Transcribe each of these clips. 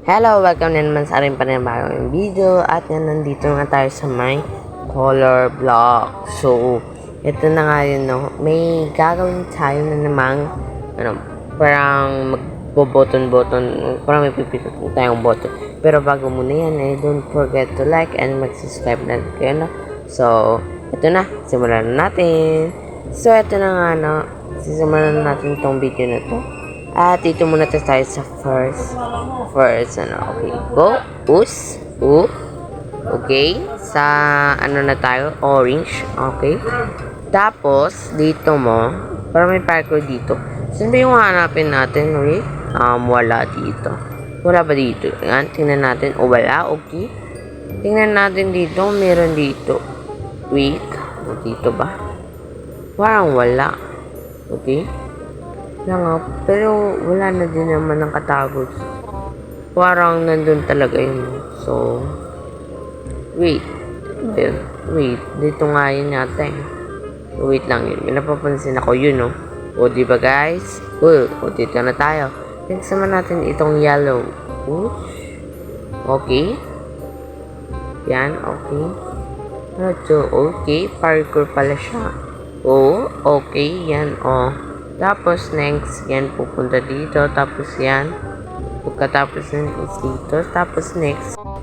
Hello, welcome na naman sa aking panibagong video. At yan, nandito nga tayo sa may color block. So, ito na nga yun, no? May gagawin tayo na namang parang magbo-button, parang may pipitot tayong button. Pero bago muna yan, don't forget to like and mag-subscribe na kayo, no? So, ito na, simulan na natin. So, ito na nga, no? Sisimulan na natin itong video na to. At dito muna tayo sa first, okay, go, okay, sa, na tayo, orange, okay, tapos, dito mo, para may parkour dito, saan ba yung hanapin natin, wait, wala dito, wala ba dito, yan, tingnan natin, wala, okay, tingnan natin dito, meron dito, wait, dito ba, parang wala, okay, nga, pero wala na din naman ang katagos. Parang nandun talaga yun. So, wait, dito nga yun yata eh. Wait lang yun. May napapansin ako yun, no? O, diba guys? O, dito na tayo. Next naman natin itong yellow. Okay. Yan, okay. Okay, parkour pala siya. Okay, yan, Tapos, next, yan, pupunta dito. Tapos, yan. Pagkatapos yan is dito. Tapos,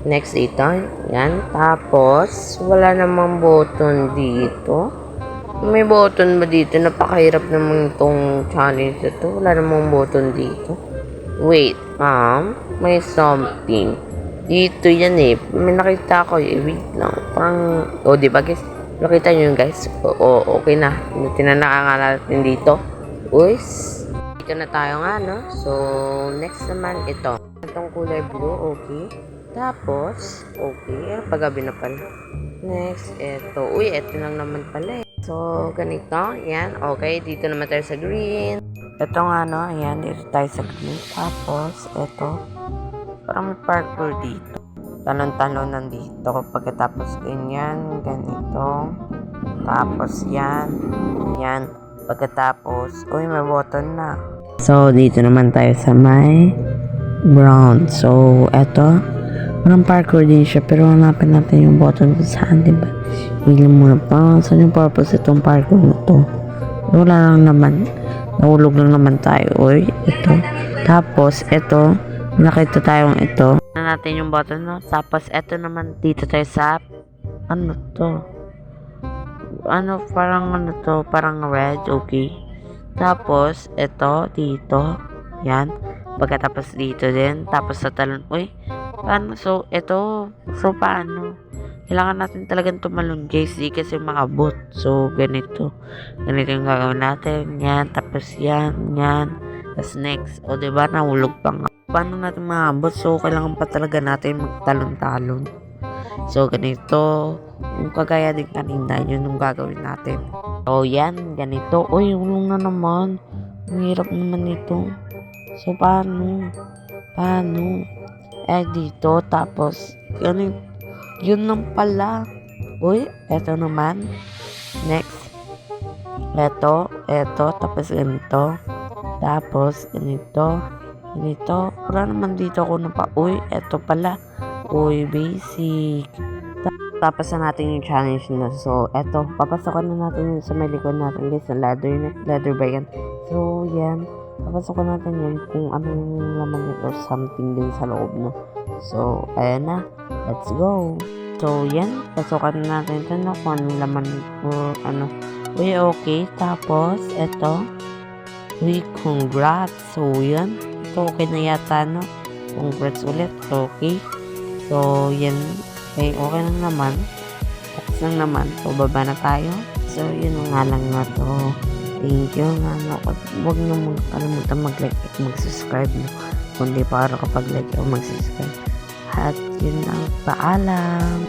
next dito. Yan. Tapos, wala namang button dito. May button ba dito? Napakahirap naman itong challenge ito. Wala namang button dito. Wait, may something. Dito yan eh. May nakita ko eh. Wait lang. Parang, diba guys? Nakita nyo yun guys? Okay na. Tinanaka natin dito. Dito na tayo nga, no? So, next naman, ito. Itong kulay blue, okay. Tapos, okay. Paggabi na pala. Next, ito. Ito lang naman pala eh. So, ganito. Yan, okay. Dito naman tayo sa green. Ito nga, no? Ayan, dito tayo sa green. Tapos, ito. Parang may parkour dito. Talon-talon nandito. Pagkatapos, ganyan. Ganito. Tapos, yan. Yan. Pagkatapos, may button na. So, dito naman tayo sa may brown. So, eto. Parang parkour din siya. Pero hanapin natin yung button kung saan, diba? Bigyan muna pa. Saan yung purpose itong parkour na to? Wala lang naman. Nahulog lang naman tayo. Ito. Tapos, ito. Nakita tayong ito. Natin yung button, no? Tapos, ito naman dito tayo sa parang red, okay. Tapos, ito, dito, yan. Pagkatapos dito din, tapos sa talon, paano? So, ito, paano? Kailangan natin talagang tumalon, guys, di kasi makabot. So, ganito yung gagawin natin, yan, tapos yan, tapos next, diba, nahulog pa nga. Paano natin makabot? So, kailangan pa talaga natin magtalon-talon. So, ganito, yung kagaya din kanina, yun yung gagawin natin. So, yan, ganito. Ulong na naman. Ang hirap naman ito. So, paano? Dito, tapos, yun lang pala. Eto naman. Next. Eto, tapos ganito. Tapos, ganito. Wala naman dito ako eto pala. Basic. Tapos na natin yung challenge na. So, eto. Papasokan na natin yung sa may likod natin guys. Yung ladder ba yan? So, yan. Papasokan natin yan kung anong laman yan or something din sa loob, no? So, ayan na. Let's go. So, yan. Pasokan na natin ito, no? Kung anong laman or ano. Okay. Tapos, eto. Congrats. So, yan. Ito, okay na yata, no? Congrats ulit. Okay. So, yan. Okay lang naman. Tapos lang naman. So, baba na tayo. So, yun nga lang na to. Thank you nga. Huwag nyo kalimutan mag-like at mag-subscribe. No? Kundi para kapag like o mag-subscribe. At yun ang paalam.